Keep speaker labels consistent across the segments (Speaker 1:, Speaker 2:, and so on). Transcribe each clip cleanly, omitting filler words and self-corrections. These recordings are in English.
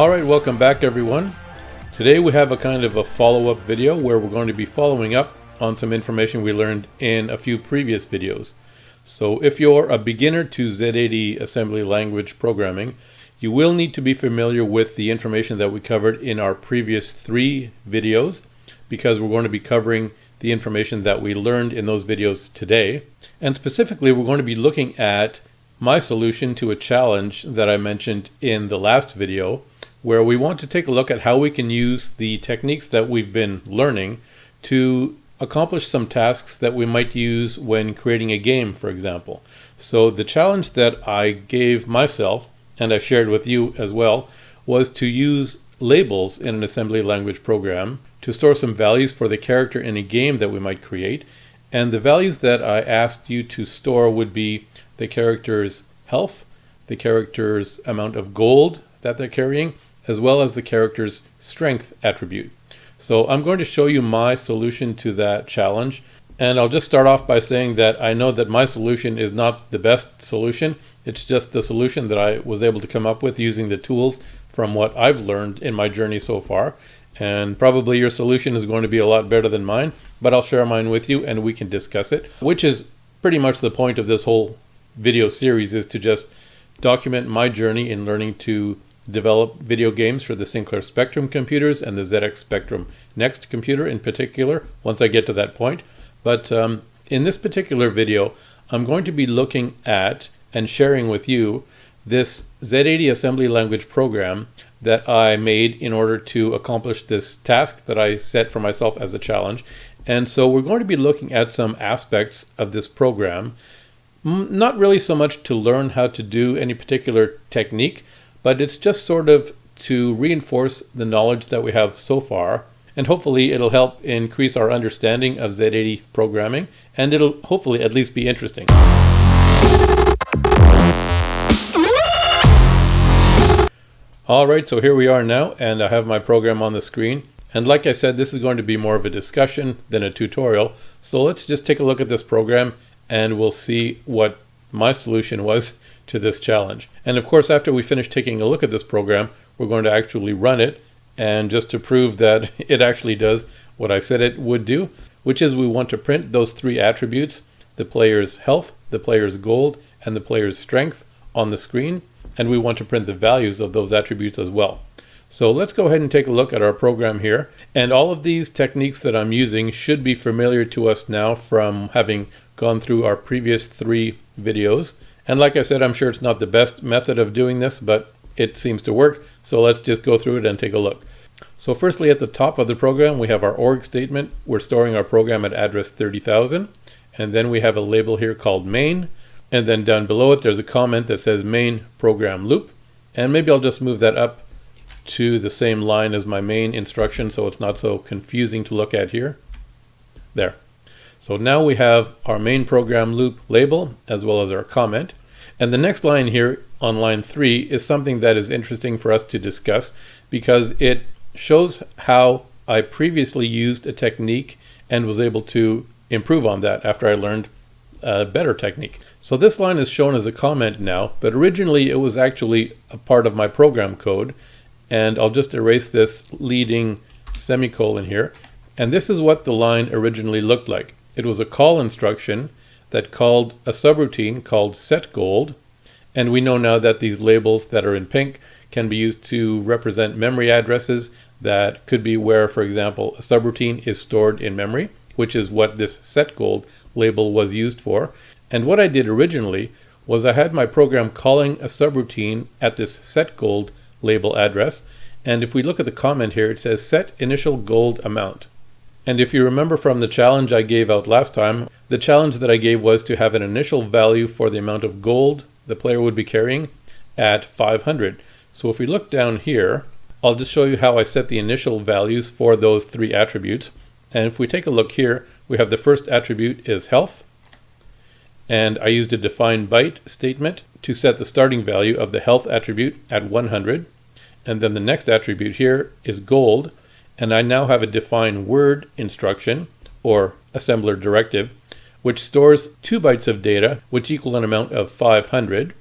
Speaker 1: Alright, welcome back everyone. Today we have a kind of a follow-up video where we're going to be following up on some information we learned in a few previous videos. So if you're a beginner to Z80 assembly language programming, you will need to be familiar with the information that we covered in our previous 3 videos, because we're going to be covering the information that we learned in those videos today. And specifically, we're going to be looking at my solution to a challenge that I mentioned in the last video, where we want to take a look at how we can use the techniques that we've been learning to accomplish some tasks that we might use when creating a game, for example. So the challenge that I gave myself, and I shared with you as well, was to use labels in an assembly language program to store some values for the character in a game that we might create. And the values that I asked you to store would be the character's health, the character's amount of gold that they're carrying, as well as the character's strength attribute. So I'm going to show you my solution to that challenge. And I'll just start off by saying that I know that my solution is not the best solution. It's just the solution that I was able to come up with using the tools from what I've learned in my journey so far. And probably your solution is going to be a lot better than mine, but I'll share mine with you and we can discuss it, which is pretty much the point of this whole video series, is to just document my journey in learning to develop video games for the Sinclair Spectrum computers and the ZX Spectrum Next computer in particular, once I get to that point. But in this particular video, I'm going to be looking at and sharing with you this Z80 assembly language program that I made in order to accomplish this task that I set for myself as a challenge. And so we're going to be looking at some aspects of this program, not really so much to learn how to do any particular technique, but it's just sort of to reinforce the knowledge that we have so far, and hopefully it'll help increase our understanding of Z80 programming, and it'll hopefully at least be interesting. Alright, so here we are now, and I have my program on the screen. And like I said, this is going to be more of a discussion than a tutorial. So let's just take a look at this program and we'll see what my solution was to this challenge. And of course, after we finish taking a look at this program, we're going to actually run it, and just to prove that it actually does what I said it would do, which is we want to print those 3 attributes, the player's health, the player's gold, and the player's strength on the screen, and we want to print the values of those attributes as well. So let's go ahead and take a look at our program here. And all of these techniques that I'm using should be familiar to us now from having gone through our previous 3 videos. And like I said, I'm sure it's not the best method of doing this, but it seems to work. So let's just go through it and take a look. So firstly, at the top of the program, we have our org statement. We're storing our program at address 30,000. And then we have a label here called main. And then down below it, there's a comment that says main program loop. And maybe I'll just move that up to the same line as my main instruction so it's not so confusing to look at here. There. So now we have our main program loop label as well as our comment. And the next line here on line 3 is something that is interesting for us to discuss, because it shows how I previously used a technique and was able to improve on that after I learned a better technique. So this line is shown as a comment now, but originally it was actually a part of my program code. And I'll just erase this leading semicolon here. And this is what the line originally looked like. It was a call instruction that called a subroutine called SETGOLD. And we know now that these labels that are in pink can be used to represent memory addresses. That could be where, for example, a subroutine is stored in memory, which is what this SETGOLD label was used for. And what I did originally was I had my program calling a subroutine at this SETGOLD label address, and if we look at the comment here, it says set initial gold amount. And if you remember from the challenge I gave out last time, the challenge that I gave was to have an initial value for the amount of gold the player would be carrying at 500. So if we look down here, I'll just show you how I set the initial values for those 3 attributes. And if we take a look here, we have the first attribute is health, and I used a define byte statement to set the starting value of the health attribute at 100. And then the next attribute here is gold, and I now have a define word instruction or assembler directive, which stores 2 bytes of data, which equal an amount of 500.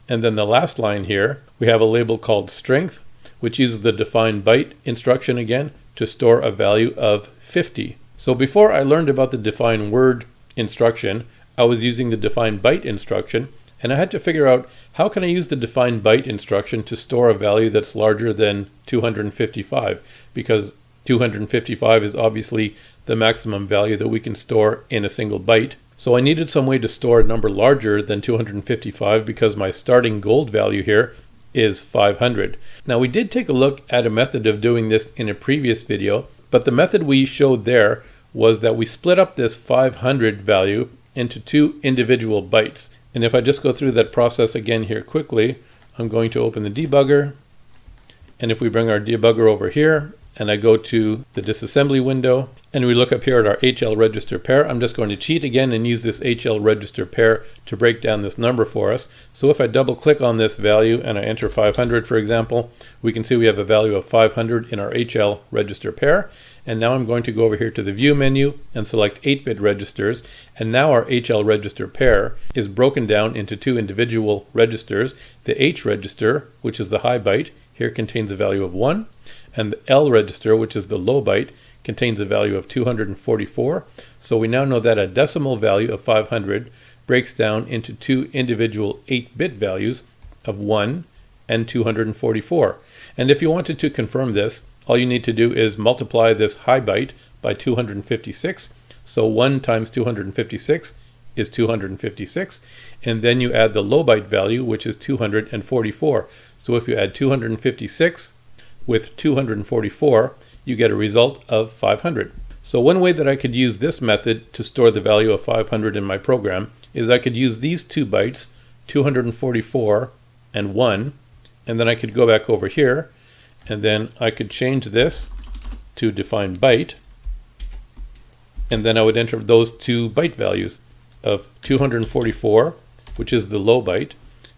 Speaker 1: And then the last line here, we have a label called strength, which uses the define byte instruction again to store a value of 50. So before I learned about the define word instruction, I was using the define byte instruction, and I had to figure out how can I use the define byte instruction to store a value that's larger than 255, because 255 is obviously the maximum value that we can store in a single byte. So I needed some way to store a number larger than 255 because my starting gold value here is 500. Now we did take a look at a method of doing this in a previous video, but the method we showed there was that we split up this 500 value into two individual bytes. And if I just go through that process again here quickly, I'm going to open the debugger. And if we bring our debugger over here, and I go to the disassembly window, and we look up here at our HL register pair, I'm just going to cheat again and use this HL register pair to break down this number for us. So if I double click on this value and I enter 500, for example, we can see we have a value of 500 in our HL register pair. And now I'm going to go over here to the view menu and select 8-bit registers. And now our HL register pair is broken down into two individual registers. The H register, which is the high byte, here contains a value of 1. And the L register, which is the low byte, contains a value of 244. So we now know that a decimal value of 500 breaks down into two individual 8-bit values of 1 and 244. And if you wanted to confirm this, all you need to do is multiply this high byte by 256. So 1 times 256 is 256. And then you add the low byte value, which is 244. So if you add 256 with 244, you get a result of 500. So one way that I could use this method to store the value of 500 in my program is I could use these two bytes, 244 and 1, and then I could go back over here, and then I could change this to define byte, and then I would enter those two byte values of 244, which is the low byte,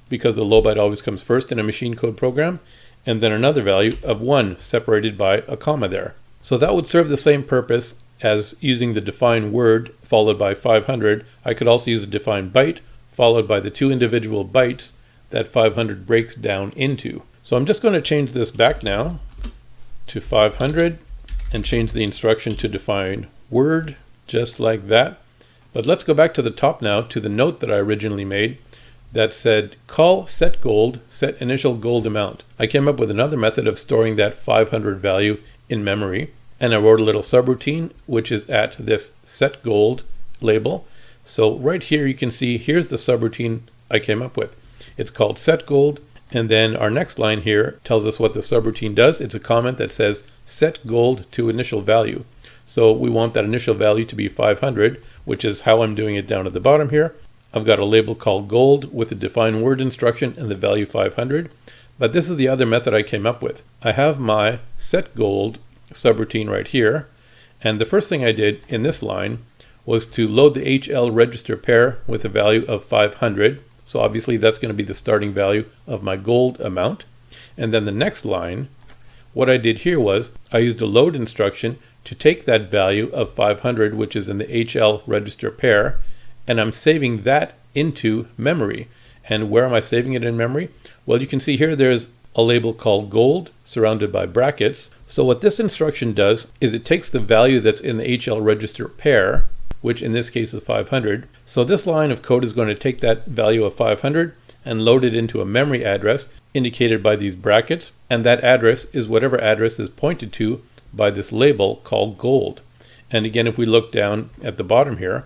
Speaker 1: because the low byte always comes first in a machine code program, and then another value of 1 separated by a comma there. So that would serve the same purpose as using the define word followed by 500. I could also use a define byte followed by the two individual bytes that 500 breaks down into. So I'm just going to change this back now to 500 and change the instruction to define word just like that. But let's go back to the top now to the note that I originally made that said call SETGOLD, set initial gold amount. I came up with another method of storing that 500 value in memory, and I wrote a little subroutine which is at this SETGOLD label. So right here you can see here's the subroutine I came up with. It's called SETGOLD, and then our next line here tells us what the subroutine does. It's a comment that says set gold to initial value. So we want that initial value to be 500, which is how I'm doing it down at the bottom here. I've got a label called gold with the define word instruction and the value 500. But this is the other method I came up with. I have my SETGOLD subroutine right here. And the first thing I did in this line was to load the HL register pair with a value of 500. So obviously that's going to be the starting value of my gold amount. And then the next line, what I did here was I used a load instruction to take that value of 500, which is in the HL register pair, and I'm saving that into memory. And where am I saving it in memory? Well, you can see here there's a label called gold surrounded by brackets. So what this instruction does is it takes the value that's in the HL register pair, which in this case is 500. So this line of code is going to take that value of 500 and load it into a memory address indicated by these brackets. And that address is whatever address is pointed to by this label called gold. And again, if we look down at the bottom here,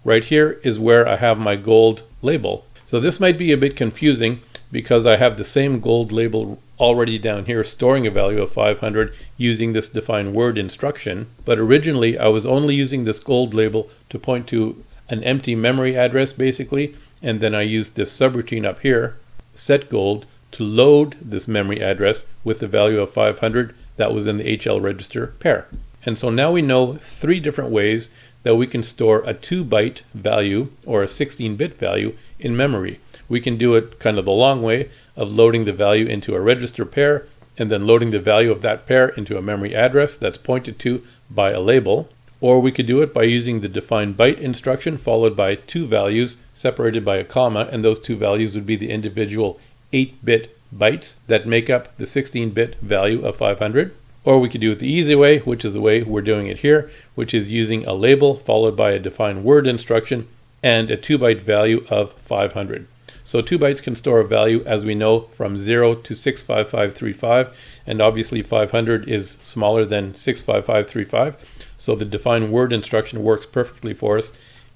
Speaker 1: right here is where I have my gold label. So this might be a bit confusing because I have the same gold label already down here storing a value of 500 using this define word instruction. But originally I was only using this gold label to point to an empty memory address basically, and then I used this subroutine up here, SETGOLD, to load this memory address with the value of 500 that was in the HL register pair. And so now we know 3 different ways that we can store a 2-byte value or a 16-bit value in memory. We can do it kind of the long way of loading the value into a register pair and then loading the value of that pair into a memory address that's pointed to by a label. Or we could do it by using the define byte instruction followed by 2 values separated by a comma, and those 2 values would be the individual 8-bit bytes that make up the 16-bit value of 500. Or we could do it the easy way, which is the way we're doing it here, which is using a label followed by a defined word instruction and a 2-byte value of 500. So 2 bytes can store a value, as we know, from 0 to 65535, and obviously 500 is smaller than 65535, so the defined word instruction works perfectly for us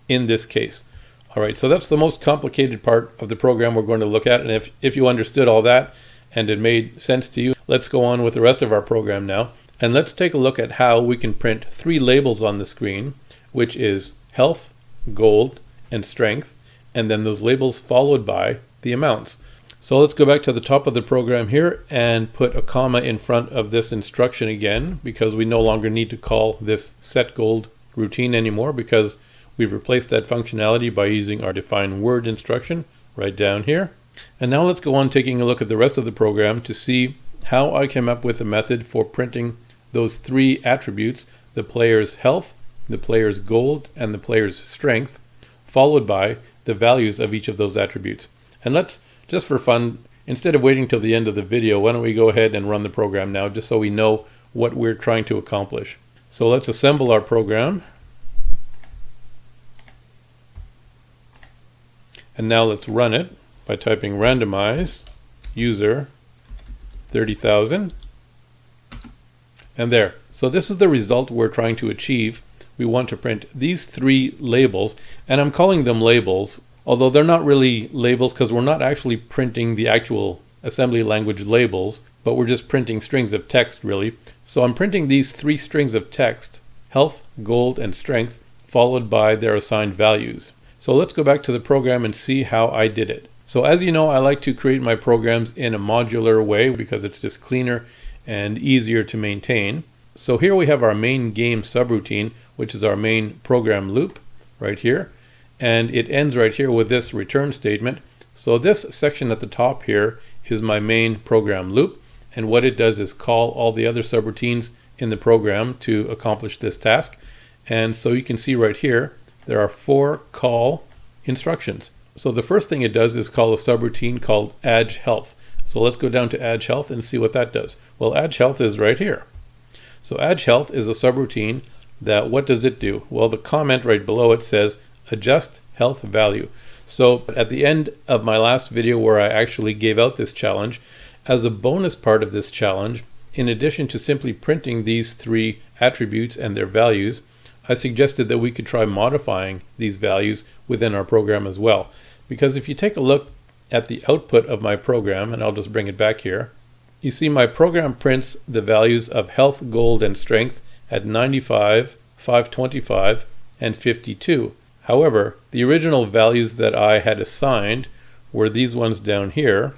Speaker 1: in this case. All right, so that's the most complicated part of the program we're going to look at, and if you understood all that and it made sense to you, let's go on with the rest of our program now, and let's take a look at how we can print 3 labels on the screen, which is health, gold, and strength, and then those labels followed by the amounts. So let's go back to the top of the program here and put a comma in front of this instruction again, because we no longer need to call this SETGOLD routine anymore, because we've replaced that functionality by using our define word instruction right down here. And now let's go on taking a look at the rest of the program to see how I came up with a method for printing those 3 attributes, the player's health, the player's gold, and the player's strength, followed by the values of each of those attributes. And let's, just for fun, instead of waiting till the end of the video, why don't we go ahead and run the program now, just so we know what we're trying to accomplish. So let's assemble our program. And now let's run it by typing randomize user 30,000. And there. So this is the result we're trying to achieve. We want to print these 3 labels, and I'm calling them labels, although they're not really labels because we're not actually printing the actual assembly language labels, but we're just printing strings of text really. So I'm printing these 3 strings of text, health, gold, and strength, followed by their assigned values. So let's go back to the program and see how I did it. So as you know, I like to create my programs in a modular way because it's just cleaner and easier to maintain. So here we have our main game subroutine, which is our main program loop right here. And it ends right here with this return statement. So this section at the top here is my main program loop. And what it does is call all the other subroutines in the program to accomplish this task. And so you can see right here, there are 4 call instructions. So the first thing it does is call a subroutine called ADJHEALTH. So let's go down to ADJHEALTH and see what that does. Well, ADJHEALTH is right here. So ADJHEALTH is a subroutine that, what does it do? Well, the comment right below it says adjust health value. So at the end of my last video where I actually gave out this challenge, as a bonus part of this challenge, in addition to simply printing these 3 attributes and their values, I suggested that we could try modifying these values within our program as well. Because if you take a look at the output of my program, and I'll just bring it back here, you see my program prints the values of health, gold, and strength at 95, 525, and 52. However, the original values that I had assigned were these ones down here,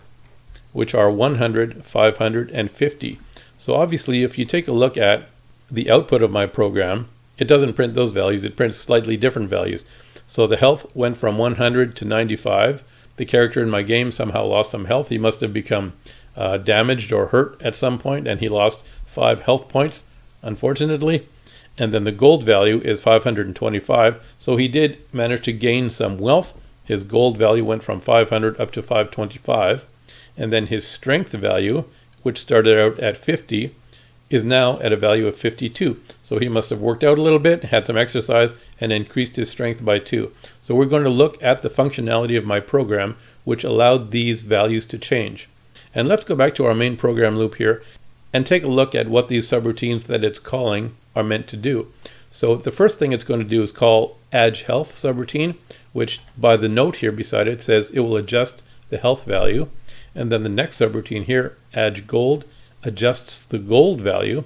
Speaker 1: which are 100, 500, and 50. So obviously, if you take a look at the output of my program, it doesn't print those values, it prints slightly different values. So the health went from 100 to 95. The character in my game somehow lost some health. He must have become damaged or hurt at some point, and he lost 5 health points, unfortunately. And then the gold value is 525, so he did manage to gain some wealth. His gold value went from 500 up to 525, and then his strength value, which started out at 50, is now at a value of 52. So he must have worked out a little bit, had some exercise, and increased his strength by 2. So we're going to look at the functionality of my program, which allowed these values to change. And let's go back to our main program loop here and take a look at what these subroutines that it's calling are meant to do. So the first thing it's going to do is call ADJHEALTH subroutine, which by the note here beside it says it will adjust the health value. And then the next subroutine here, ADJGOLD, adjusts the gold value.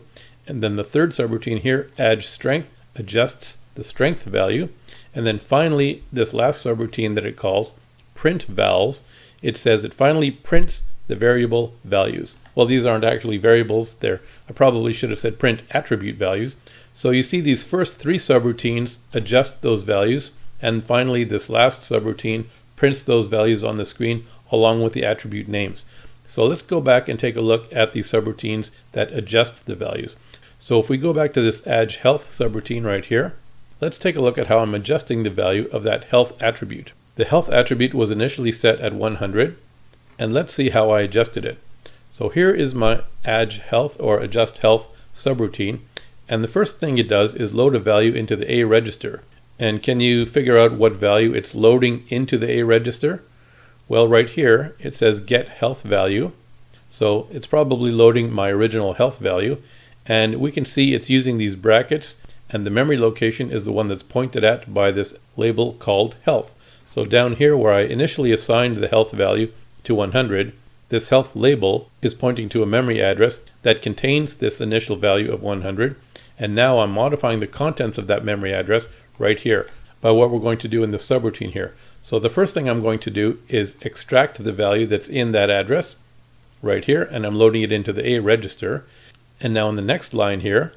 Speaker 1: And then the third subroutine here, ADJSTRENGTH, adjusts the strength value. And then finally, this last subroutine that it calls, PRINTVALS, it says it finally prints the variable values. Well, these aren't actually variables. I probably should have said print attribute values. So you see these first 3 subroutines adjust those values, and finally this last subroutine prints those values on the screen along with the attribute names. So let's go back and take a look at the subroutines that adjust the values. So if we go back to this ADJHEALTH subroutine right here, let's take a look at how I'm adjusting the value of that health attribute. The health attribute was initially set at 100, and let's see how I adjusted it. So here is my ADJHEALTH or ADJSTRENGTH subroutine, and the first thing it does is load a value into the A register. And can you figure out what value it's loading into the A register? Well, right here it says get health value, so it's probably loading my original health value, and we can see it's using these brackets, and the memory location is the one that's pointed at by this label called health. So down here where I initially assigned the health value to 100, this health label is pointing to a memory address that contains this initial value of 100, and now I'm modifying the contents of that memory address right here by what we're going to do in the subroutine here. So the first thing I'm going to do is extract the value that's in that address right here, and I'm loading it into the A register. And now in the next line here,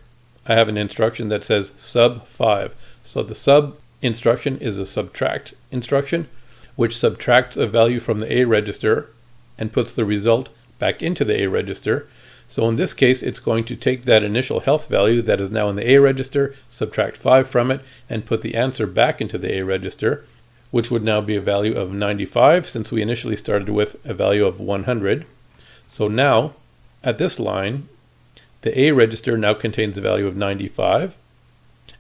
Speaker 1: I have an instruction that says sub 5. So the sub instruction is a subtract instruction, which subtracts a value from the A register and puts the result back into the A register. So in this case, it's going to take that initial health value that is now in the A register, subtract 5 from it, and put the answer back into the A register, which would now be a value of 95 since we initially started with a value of 100. So now, at this line, the A register now contains a value of 95.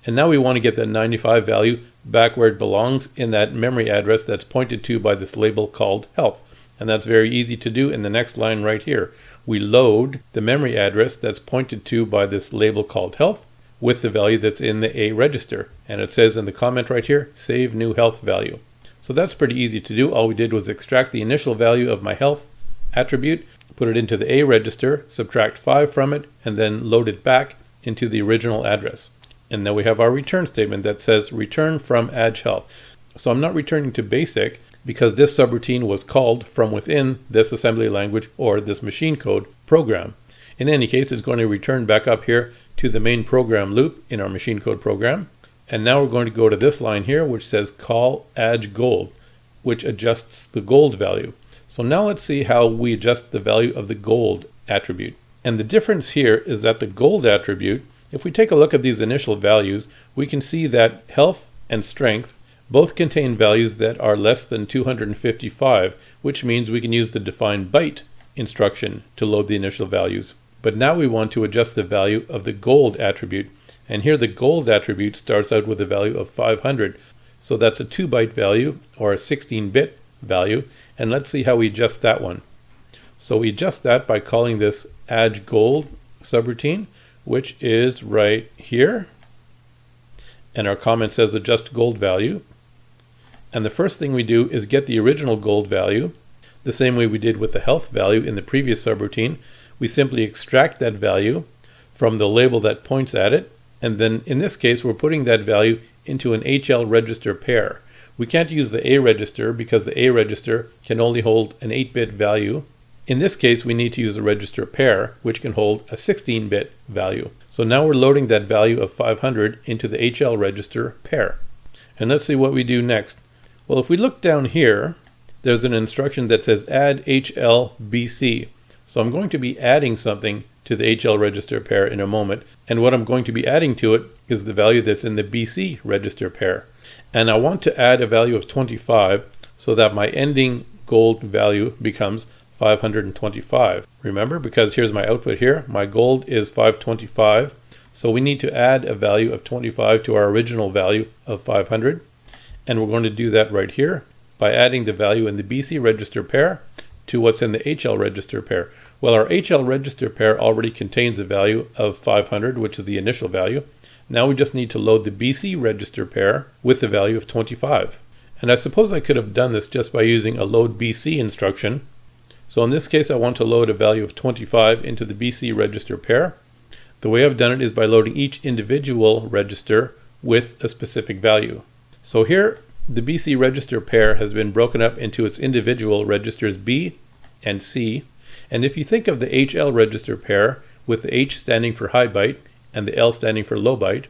Speaker 1: And now we want to get that 95 value back where it belongs in that memory address that's pointed to by this label called health. And that's very easy to do in the next line right here. We load the memory address that's pointed to by this label called health with the value that's in the A register. And it says in the comment right here, save new health value. So that's pretty easy to do. All we did was extract the initial value of my health attribute, put it into the A register, subtract 5 from it, and then load it back into the original address. And then we have our return statement that says return from ADJHEALTH. So I'm not returning to basic because this subroutine was called from within this assembly language or this machine code program. In any case, it's going to return back up here to the main program loop in our machine code program. And now we're going to go to this line here, which says call ADJGOLD, which adjusts the gold value. So now let's see how we adjust the value of the gold attribute. And the difference here is that the gold attribute, if we take a look at these initial values, we can see that health and strength both contain values that are less than 255, which means we can use the define byte instruction to load the initial values. But now we want to adjust the value of the gold attribute. And here the gold attribute starts out with a value of 500. So that's a 2-byte value or a 16-bit value. And let's see how we adjust that one. So we adjust that by calling this ADJGOLD subroutine, which is right here. And our comment says adjust gold value. And the first thing we do is get the original gold value, the same way we did with the health value in the previous subroutine. We simply extract that value from the label that points at it, and then in this case we're putting that value into an HL register pair. We can't use the A register because the A register can only hold an 8-bit value. In this case we need to use a register pair which can hold a 16-bit value. So now we're loading that value of 500 into the HL register pair. And let's see what we do next. Well, if we look down here, there's an instruction that says add HLBC. So I'm going to be adding something to the HL register pair in a moment. And what I'm going to be adding to it is the value that's in the BC register pair. And I want to add a value of 25 so that my ending gold value becomes 525. Remember, because here's my output here, my gold is 525. So we need to add a value of 25 to our original value of 500. And we're going to do that right here by adding the value in the BC register pair to what's in the HL register pair. Well, our HL register pair already contains a value of 500, which is the initial value. Now we just need to load the BC register pair with the value of 25. And I suppose I could have done this just by using a load BC instruction. So in this case, I want to load a value of 25 into the BC register pair. The way I've done it is by loading each individual register with a specific value. So here, the BC register pair has been broken up into its individual registers B and C. And if you think of the HL register pair with the H standing for high byte and the L standing for low byte,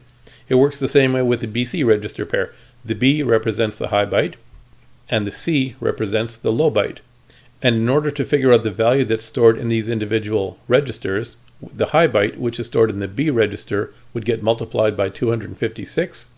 Speaker 1: it works the same way with the BC register pair. The B represents the high byte and the C represents the low byte. And in order to figure out the value that's stored in these individual registers, the high byte, which is stored in the B register, would get multiplied by 256,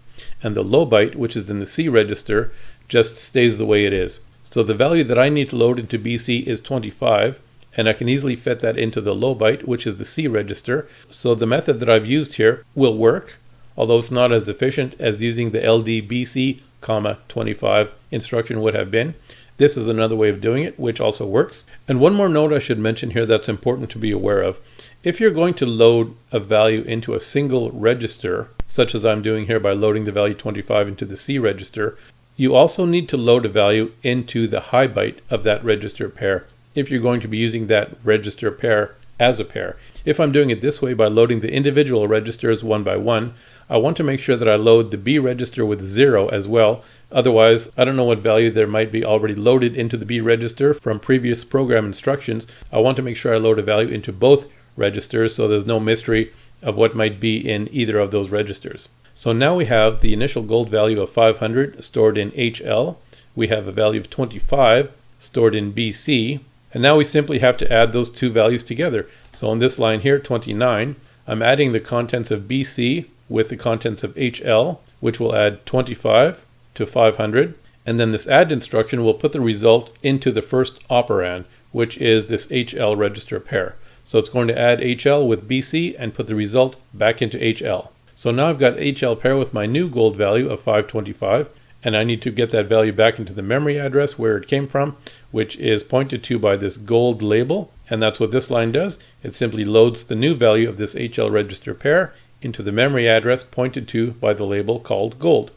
Speaker 1: and the low byte, which is in the C register, just stays the way it is. So the value that I need to load into BC is 25, and I can easily fit that into the low byte, which is the C register. So the method that I've used here will work, although it's not as efficient as using the LDBC, 25 instruction would have been. This is another way of doing it, which also works. And one more note I should mention here that's important to be aware of. If you're going to load a value into a single register, such as I'm doing here by loading the value 25 into the C register, you also need to load a value into the high byte of that register pair if you're going to be using that register pair as a pair. If I'm doing it this way by loading the individual registers one by one, I want to make sure that I load the B register with 0 as well. Otherwise, I don't know what value there might be already loaded into the B register from previous program instructions. I want to make sure I load a value into both registers so there's no mystery of what might be in either of those registers. So now we have the initial gold value of 500 stored in HL. We have a value of 25 stored in BC. And now we simply have to add those two values together. So on this line here, 29, I'm adding the contents of BC with the contents of HL, which will add 25 to 500. And then this add instruction will put the result into the first operand, which is this HL register pair. So it's going to add HL with BC and put the result back into HL. So now I've got HL pair with my new gold value of 525, and I need to get that value back into the memory address where it came from, which is pointed to by this gold label. And that's what this line does. It simply loads the new value of this HL register pair into the memory address pointed to by the label called gold.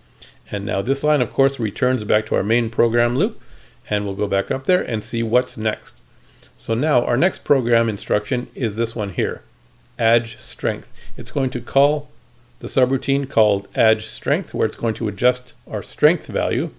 Speaker 1: And now this line, of course, returns back to our main program loop, and we'll go back up there and see what's next. So now our next program instruction is this one here, ADJSTRENGTH. It's going to call the subroutine called ADJSTRENGTH, where it's going to adjust our strength value.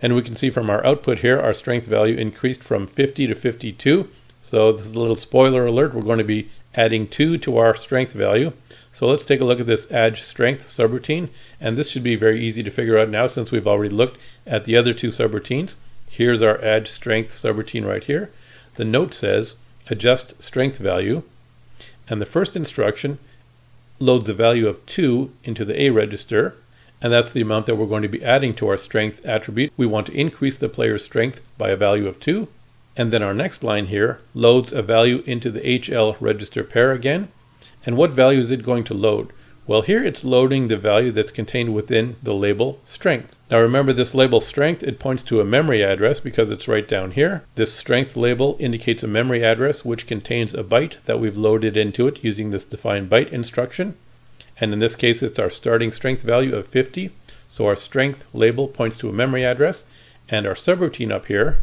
Speaker 1: And we can see from our output here, our strength value increased from 50 to 52. So this is a little spoiler alert. We're going to be adding 2 to our strength value. So let's take a look at this ADJSTRENGTH subroutine. And this should be very easy to figure out now since we've already looked at the other two subroutines. Here's our ADJSTRENGTH subroutine right here. The note says adjust strength value. And the first instruction loads a value of 2 into the A register. And that's the amount that we're going to be adding to our strength attribute. We want to increase the player's strength by a value of 2. And then our next line here loads a value into the HL register pair again. And what value is it going to load? Well, here it's loading the value that's contained within the label strength. Now remember this label strength, it points to a memory address because it's right down here. This strength label indicates a memory address which contains a byte that we've loaded into it using this define byte instruction. And in this case, it's our starting strength value of 50. So our strength label points to a memory address, and our subroutine up here,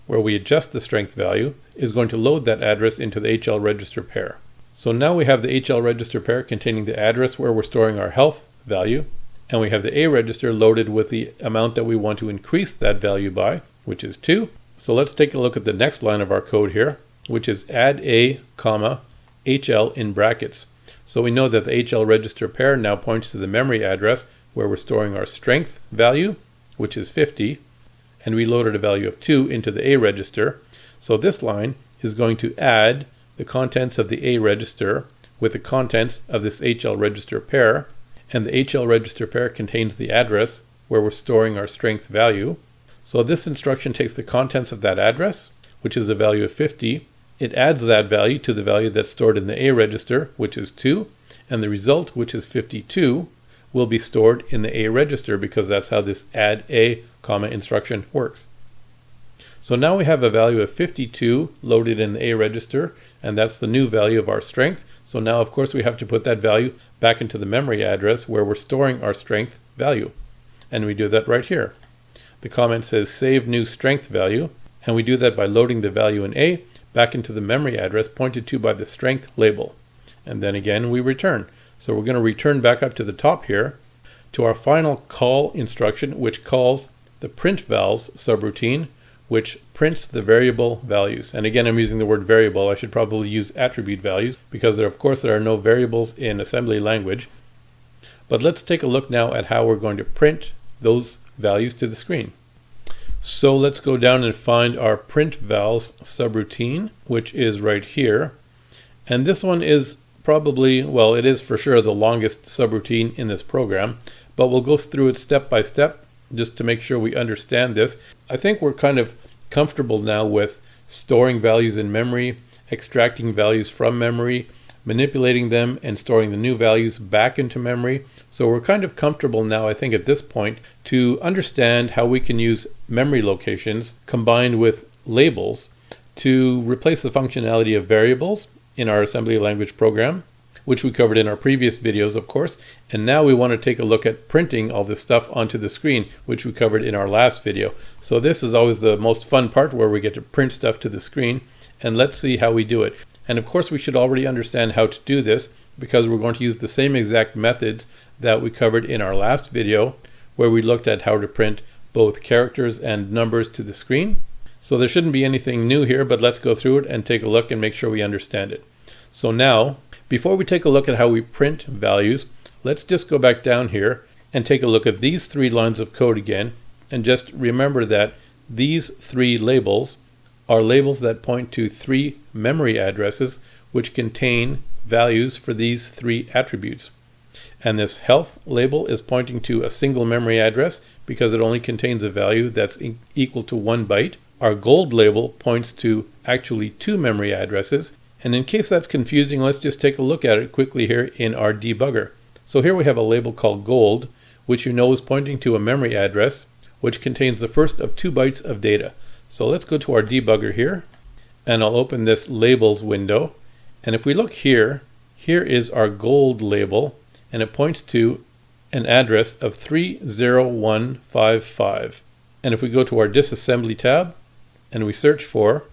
Speaker 1: where we adjust the strength value, is going to load that address into the HL register pair. So now we have the HL register pair containing the address where we're storing our health value, and we have the A register loaded with the amount that we want to increase that value by, which is 2. So let's take a look at the next line of our code here, which is add A, HL in brackets. So we know that the HL register pair now points to the memory address where we're storing our strength value, which is 50, and we loaded a value of 2 into the A register. So this line is going to add the contents of the A register with the contents of this HL register pair, and the HL register pair contains the address where we're storing our strength value. So this instruction takes the contents of that address, which is a value of 50, it adds that value to the value that's stored in the A register, which is 2, and the result, which is 52, will be stored in the A register because that's how this add A, instruction works. So now we have a value of 52 loaded in the A register, and that's the new value of our strength. So now, of course, we have to put that value back into the memory address where we're storing our strength value. And we do that right here. The comment says save new strength value, and we do that by loading the value in A back into the memory address pointed to by the strength label. And then again, we return. So we're going to return back up to the top here to our final call instruction, which calls the PRINTVALS subroutine, which prints the variable values. And again, I'm using the word variable. I should probably use attribute values because there are no variables in assembly language. But let's take a look now at how we're going to print those values to the screen. So let's go down and find our PRINTVALS subroutine, which is right here. And this one is probably, well, it is for sure the longest subroutine in this program, but we'll go through it step by step just to make sure we understand this. I think we're kind of comfortable now with storing values in memory, extracting values from memory, manipulating them and storing the new values back into memory. So we're kind of comfortable now, I think at this point, to understand how we can use memory locations combined with labels to replace the functionality of variables in our assembly language program, which we covered in our previous videos, of course. And now we want to take a look at printing all this stuff onto the screen, which we covered in our last video. So this is always the most fun part, where we get to print stuff to the screen. And let's see how we do it. And of course, we should already understand how to do this, because we're going to use the same exact methods that we covered in our last video, where we looked at how to print both characters and numbers to the screen. So there shouldn't be anything new here, but let's go through it and take a look and make sure we understand it. So now, before we take a look at how we print values, let's just go back down here and take a look at these 3 lines of code again. And just remember that these 3 labels are labels that point to 3 memory addresses which contain values for these 3 attributes. And this health label is pointing to a single memory address because it only contains a value that's equal to 1 byte. Our gold label points to actually 2 memory addresses. And in case that's confusing, let's just take a look at it quickly here in our debugger. So here we have a label called gold, which you know is pointing to a memory address which contains the first of 2 bytes of data. So let's go to our debugger here, and I'll open this labels window. And if we look here, here is our gold label, and it points to an address of 30155. And if we go to our disassembly tab and we search for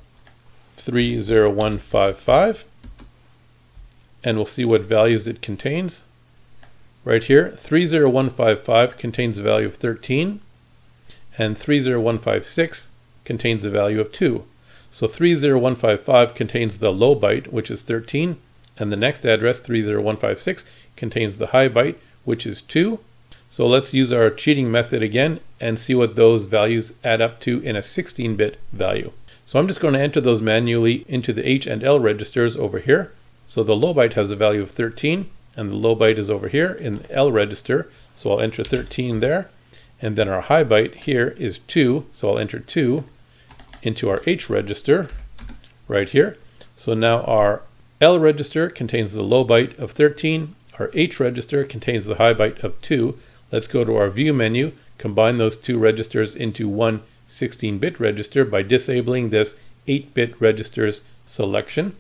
Speaker 1: 30155, and we'll see what values it contains. Right here, 30155 contains a value of 13, and 30156 contains a value of 2. So 30155 contains the low byte, which is 13, and the next address, 30156, contains the high byte, which is 2. So let's use our cheating method again and see what those values add up to in a 16-bit value. So I'm just going to enter those manually into the H and L registers over here. So the low byte has a value of 13, and the low byte is over here in the L register. So I'll enter 13 there. And then our high byte here is 2, so I'll enter 2 into our H register right here. So now our L register contains the low byte of 13, our H register contains the high byte of 2. Let's go to our view menu, combine those 2 registers into one 16-bit register by disabling this 8-bit registers selection.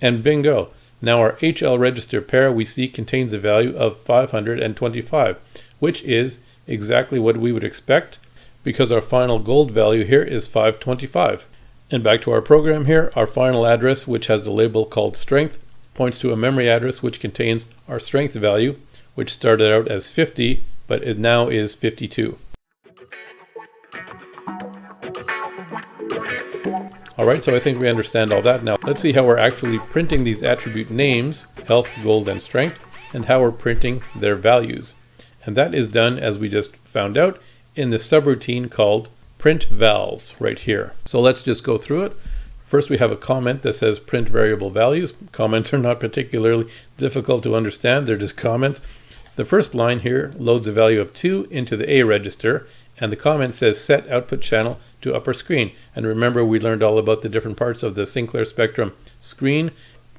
Speaker 1: And bingo! Now our HL register pair we see contains a value of 525, which is exactly what we would expect, because our final gold value here is 525. And back to our program here, our final address, which has a label called strength, points to a memory address which contains our strength value, which started out as 50, but it now is 52. Alright, so I think we understand all that now. Let's see how we're actually printing these attribute names, health, gold, and strength, and how we're printing their values. And that is done, as we just found out, in the subroutine called PRINTVALS right here. So let's just go through it. First, we have a comment that says print variable values. Comments are not particularly difficult to understand. They're just comments. The first line here loads a value of 2 into the A register, and the comment says set output channel to upper screen. And remember, we learned all about the different parts of the Sinclair Spectrum screen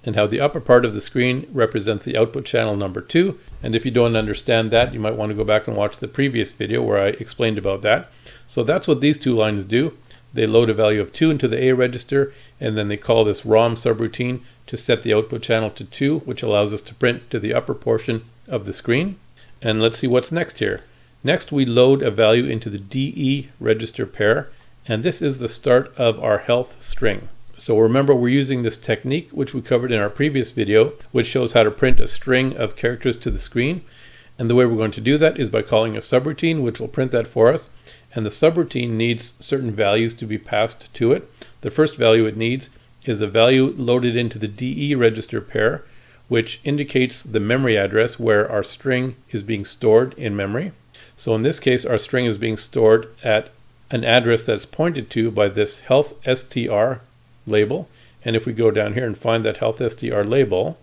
Speaker 1: and how the upper part of the screen represents the output channel number 2. And if you don't understand that, you might want to go back and watch the previous video where I explained about that. So that's what these 2 lines do. They load a value of 2 into the A register, and then they call this ROM subroutine to set the output channel to 2, which allows us to print to the upper portion of the screen. And let's see what's next here. Next, we load a value into the DE register pair, and this is the start of our health string. So remember, we're using this technique which we covered in our previous video, which shows how to print a string of characters to the screen. And the way we're going to do that is by calling a subroutine, which will print that for us. And the subroutine needs certain values to be passed to it. The first value it needs is a value loaded into the DE register pair, which indicates the memory address where our string is being stored in memory. So in this case, our string is being stored at an address that's pointed to by this health str label. And if we go down here and find that health str label,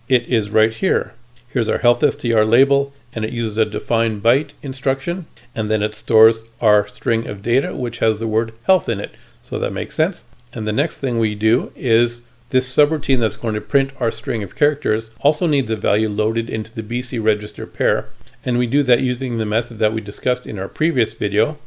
Speaker 1: it is right here. Here's our health str label, and it uses a define byte instruction, and then it stores our string of data, which has the word health in it. So that makes sense. And the next thing we do is this subroutine that's going to print our string of characters also needs a value loaded into the BC register pair. And we do that using the method that we discussed in our previous video,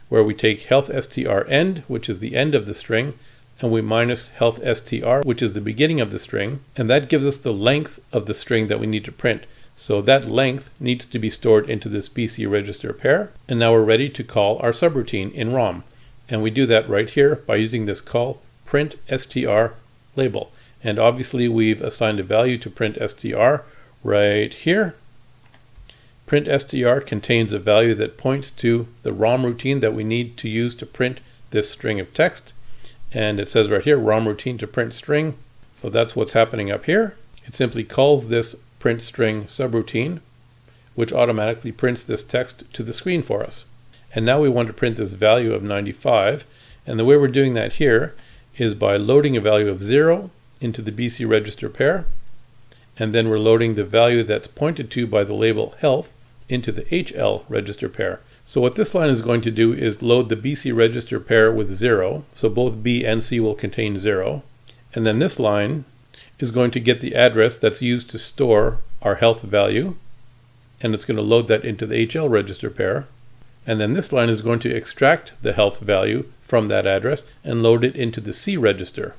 Speaker 1: where we take health str end, which is the end of the string, and we minus health str, which is the beginning of the string, and that gives us the length of the string that we need to print. So that length needs to be stored into this BC register pair, and now we're ready to call our subroutine in ROM. And we do that right here by using this call print str label. And obviously we've assigned a value to print str right here. Print str contains a value that points to the ROM routine that we need to use to print this string of text. And it says right here, ROM routine to print string. So that's what's happening up here. It simply calls this print string subroutine, which automatically prints this text to the screen for us. And now we want to print this value of 95. And the way we're doing that here is by loading a value of 0 into the BC register pair. And then we're loading the value that's pointed to by the label health into the HL register pair. So what this line is going to do is load the BC register pair with 0. So both B and C will contain 0. And then this line is going to get the address that's used to store our health value. And it's going to load that into the HL register pair. And then this line is going to extract the health value from that address and load it into the C register.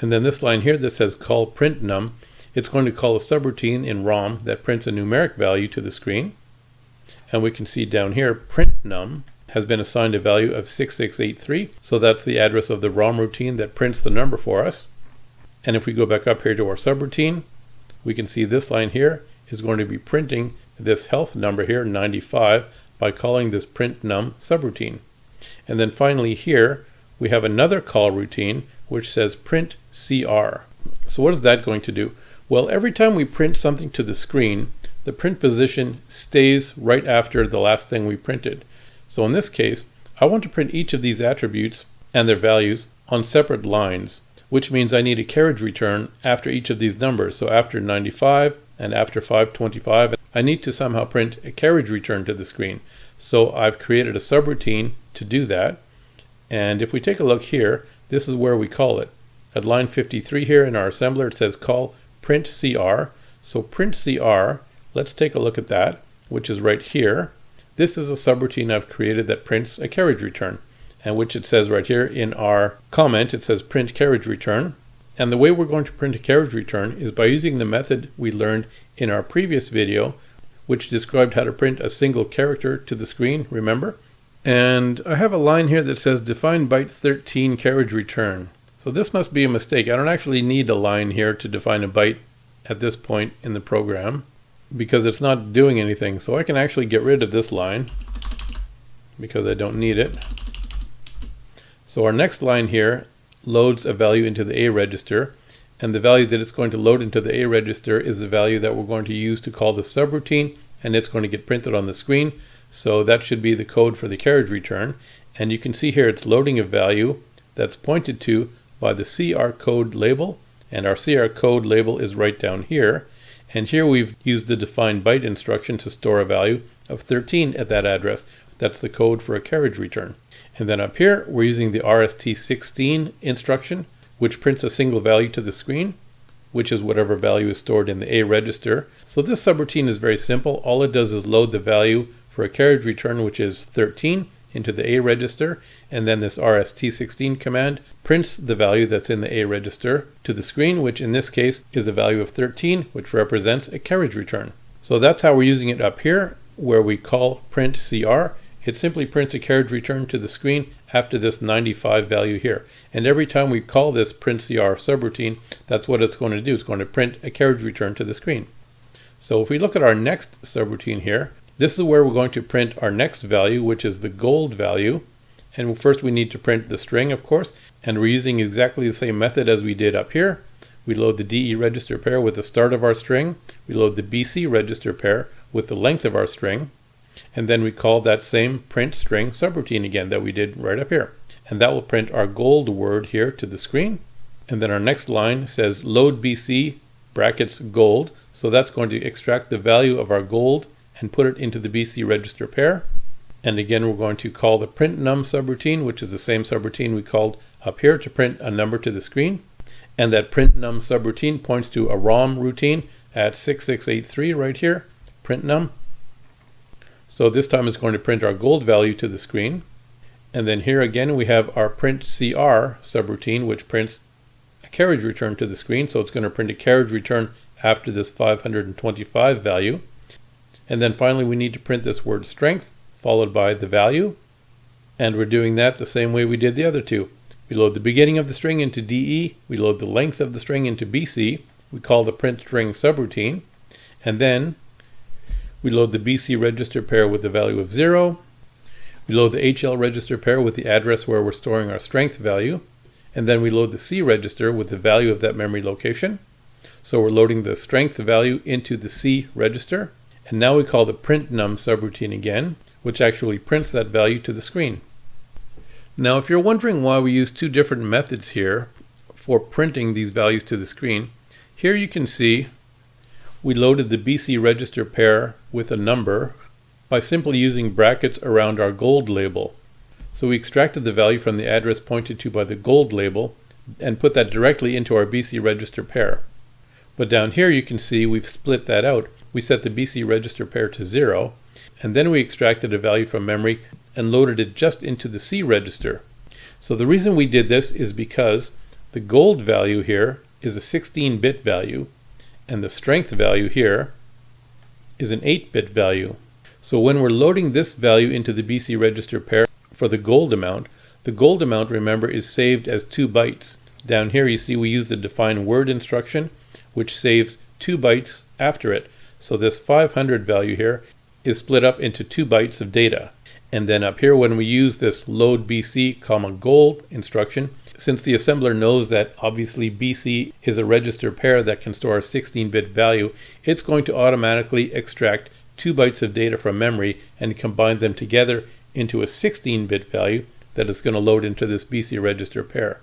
Speaker 1: And then this line here that says call print num, it's going to call a subroutine in ROM that prints a numeric value to the screen. And we can see down here, print num has been assigned a value of 6683. So that's the address of the ROM routine that prints the number for us. And if we go back up here to our subroutine, we can see this line here is going to be printing this health number here, 95, by calling this print num subroutine. And then finally here, we have another call routine which says print CR. So what is that going to do? Well, every time we print something to the screen, the print position stays right after the last thing we printed. So in this case, I want to print each of these attributes and their values on separate lines, which means I need a carriage return after each of these numbers. So after 95 and after 525, I need to somehow print a carriage return to the screen. So I've created a subroutine to do that. And if we take a look here, this is where we call it. At line 53 here in our assembler, it says call print CR. So print CR, let's take a look at that, which is right here. This is a subroutine I've created that prints a carriage return, and which it says right here in our comment, it says print carriage return. And the way we're going to print a carriage return is by using the method we learned in our previous video, which described how to print a single character to the screen, remember? And I have a line here that says define byte 13 carriage return. So this must be a mistake. I don't actually need a line here to define a byte at this point in the program because it's not doing anything. So I can actually get rid of this line because I don't need it. So our next line here loads a value into the A register, and the value that it's going to load into the A register is the value that we're going to use to call the subroutine, and it's going to get printed on the screen. So that should be the code for the carriage return. And you can see here it's loading a value that's pointed to by the CR code label, and our CR code label is right down here. And here we've used the define byte instruction to store a value of 13 at that address. That's the code for a carriage return. And then up here, we're using the RST16 instruction, which prints a single value to the screen, which is whatever value is stored in the A register. So this subroutine is very simple. All it does is load the value for a carriage return, which is 13, into the A register, and then this RST16 command prints the value that's in the A register to the screen, which in this case is a value of 13, which represents a carriage return. So that's how we're using it up here, where we call print CR. It simply prints a carriage return to the screen after this 95 value here. And every time we call this print CR subroutine, that's what it's going to do. It's going to print a carriage return to the screen. So if we look at our next subroutine here, this is where we're going to print our next value, which is the gold value. And first we need to print the string, of course, and we're using exactly the same method as we did up here. We load the DE register pair with the start of our string. We load the BC register pair with the length of our string. And then we call that same print string subroutine again that we did right up here. And that will print our gold word here to the screen. And then our next line says load BC brackets gold. So that's going to extract the value of our gold and put it into the BC register pair. And again, we're going to call the print num subroutine, which is the same subroutine we called up here to print a number to the screen. And that print num subroutine points to a ROM routine at 6683 right here, print num. So this time it's going to print our gold value to the screen. And then here again we have our print CR subroutine, which prints a carriage return to the screen. So it's going to print a carriage return after this 525 value. And then finally we need to print this word strength, followed by the value. And we're doing that the same way we did the other two. We load the beginning of the string into DE, we load the length of the string into BC, we call the print string subroutine, and then we load the BC register pair with the value of 0, we load the HL register pair with the address where we're storing our strength value, and then we load the C register with the value of that memory location. So we're loading the strength value into the C register, and now we call the print num subroutine again, which actually prints that value to the screen. Now, if you're wondering why we use two different methods here for printing these values to the screen, here you can see we loaded the BC register pair with a number by simply using brackets around our gold label. So we extracted the value from the address pointed to by the gold label and put that directly into our BC register pair. But down here you can see we've split that out. We set the BC register pair to 0, and then we extracted a value from memory and loaded it just into the C register. So the reason we did this is because the gold value here is a 16-bit value and the strength value here is an 8-bit value. So when we're loading this value into the BC register pair for the gold amount, remember, is saved as 2 bytes. Down here you see we use the define word instruction, which saves 2 bytes after it. So this 500 value here is split up into 2 bytes of data. And then up here when we use this load BC, gold instruction, since the assembler knows that obviously BC is a register pair that can store a 16-bit value, it's going to automatically extract 2 bytes of data from memory and combine them together into a 16-bit value that is going to load into this BC register pair.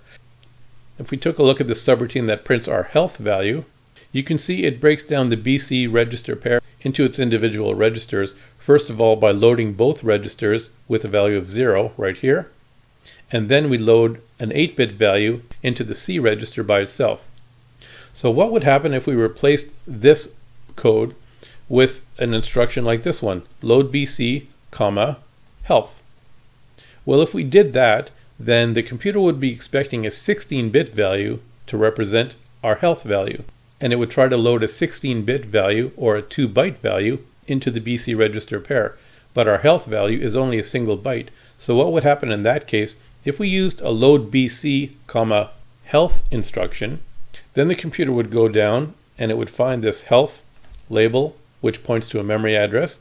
Speaker 1: If we took a look at the subroutine that prints our health value, you can see it breaks down the BC register pair into its individual registers, first of all by loading both registers with a value of 0 right here, and then we load an 8-bit value into the C register by itself. So what would happen if we replaced this code with an instruction like this one, load BC, health? Well, if we did that, then the computer would be expecting a 16-bit value to represent our health value, and it would try to load a 16-bit value or a 2-byte value into the BC register pair. But our health value is only a single byte. So what would happen in that case, if we used a load BC, health instruction, then the computer would go down and it would find this health label, which points to a memory address.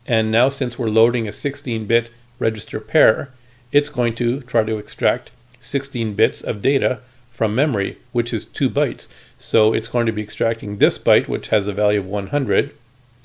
Speaker 1: And now since we're loading a 16-bit register pair, it's going to try to extract 16 bits of data from memory, which is 2 bytes. So it's going to be extracting this byte, which has a value of 100,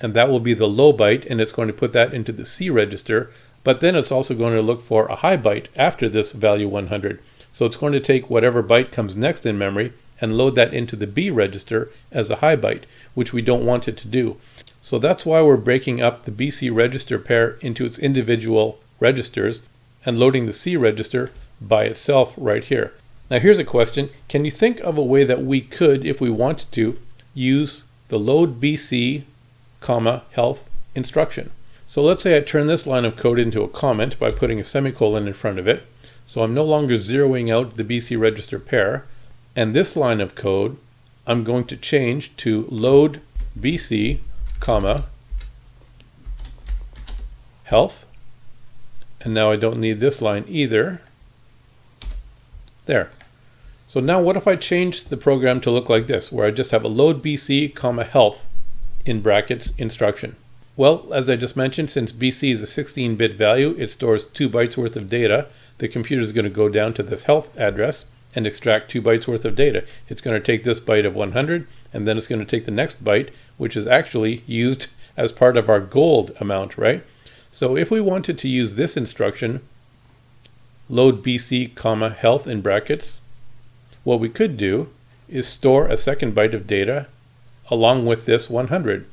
Speaker 1: and that will be the low byte, and it's going to put that into the C register, but then it's also going to look for a high byte after this value 100. So it's going to take whatever byte comes next in memory and load that into the B register as a high byte, which we don't want it to do. So that's why we're breaking up the BC register pair into its individual registers and loading the C register by itself right here. Now here's a question. Can you think of a way that we could, if we wanted to, use the load BC, health instruction? So let's say I turn this line of code into a comment by putting a semicolon in front of it. So I'm no longer zeroing out the BC register pair. And this line of code, I'm going to change to load BC, health. And now I don't need this line either. There. So now what if I change the program to look like this, where I just have a load BC, health in brackets instruction? Well, as I just mentioned, since BC is a 16-bit value, it stores 2 bytes worth of data. The computer is going to go down to this health address and extract 2 bytes worth of data. It's going to take this byte of 100, and then it's going to take the next byte, which is actually used as part of our gold amount, right? So if we wanted to use this instruction, load BC, health in brackets, what we could do is store a second byte of data along with this 100.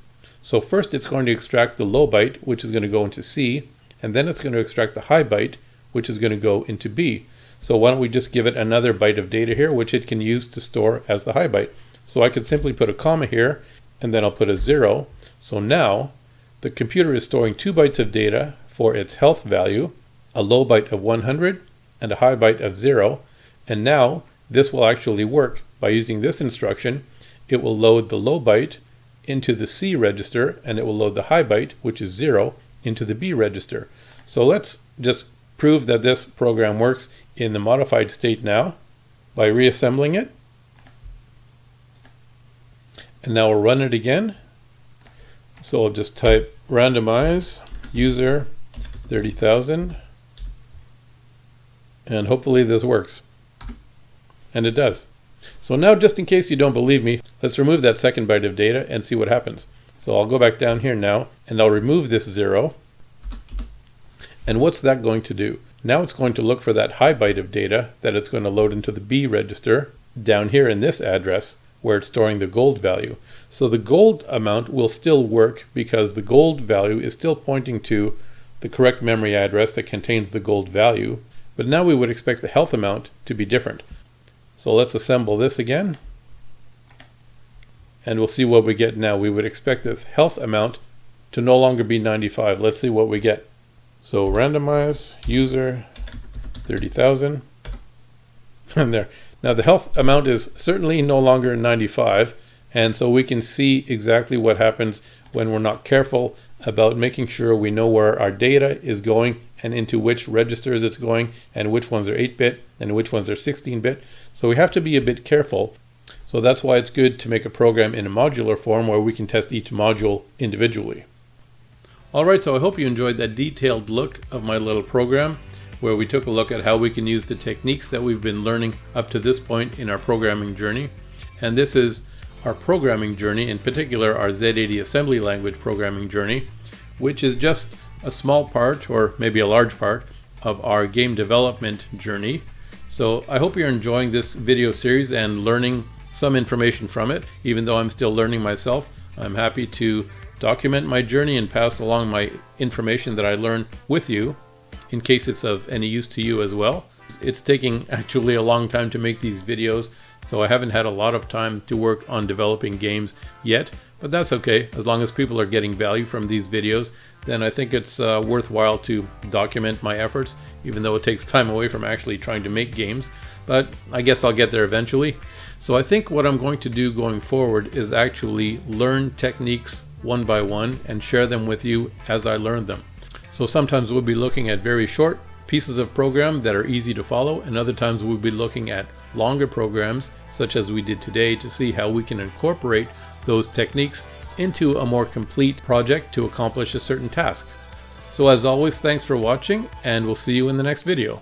Speaker 1: So first it's going to extract the low byte, which is going to go into C, and then it's going to extract the high byte, which is going to go into B. So why don't we just give it another byte of data here, which it can use to store as the high byte. So I could simply put a comma here, and then I'll put a 0. So now the computer is storing 2 bytes of data for its health value, a low byte of 100 and a high byte of 0. And now this will actually work. By using this instruction, it will load the low byte into the C register, and it will load the high byte, which is 0, into the B register. So let's just prove that this program works in the modified state now by reassembling it. And now we'll run it again. So I'll just type randomize user 30,000, and hopefully this works. And it does. So now, just in case you don't believe me, let's remove that second byte of data and see what happens. So I'll go back down here now, and I'll remove this 0. And what's that going to do? Now it's going to look for that high byte of data that it's going to load into the B register down here in this address where it's storing the gold value. So the gold amount will still work because the gold value is still pointing to the correct memory address that contains the gold value. But now we would expect the health amount to be different. So let's assemble this again, and we'll see what we get now. We would expect this health amount to no longer be 95. Let's see what we get. So randomize user 30,000, and there. Now the health amount is certainly no longer 95, and so we can see exactly what happens when we're not careful about making sure we know where our data is going and into which registers it's going, and which ones are 8-bit and which ones are 16-bit. So we have to be a bit careful. So that's why it's good to make a program in a modular form where we can test each module individually. Alright, so I hope you enjoyed that detailed look of my little program where we took a look at how we can use the techniques that we've been learning up to this point in our programming journey. And this is our programming journey, in particular our Z80 assembly language programming journey, which is just a small part, or maybe a large part, of our game development journey. So I hope you're enjoying this video series and learning some information from it. Even though I'm still learning myself, I'm happy to document my journey and pass along my information that I learn with you in case it's of any use to you as well. It's taking actually a long time to make these videos, so I haven't had a lot of time to work on developing games yet, but that's okay. As long as people are getting value from these videos, then I think it's worthwhile to document my efforts, even though it takes time away from actually trying to make games. But I guess I'll get there eventually. So I think what I'm going to do going forward is actually learn techniques one by one and share them with you as I learn them. So sometimes we'll be looking at very short pieces of program that are easy to follow, and other times we'll be looking at longer programs such as we did today to see how we can incorporate those techniques into a more complete project to accomplish a certain task. So as always, thanks for watching, and we'll see you in the next video.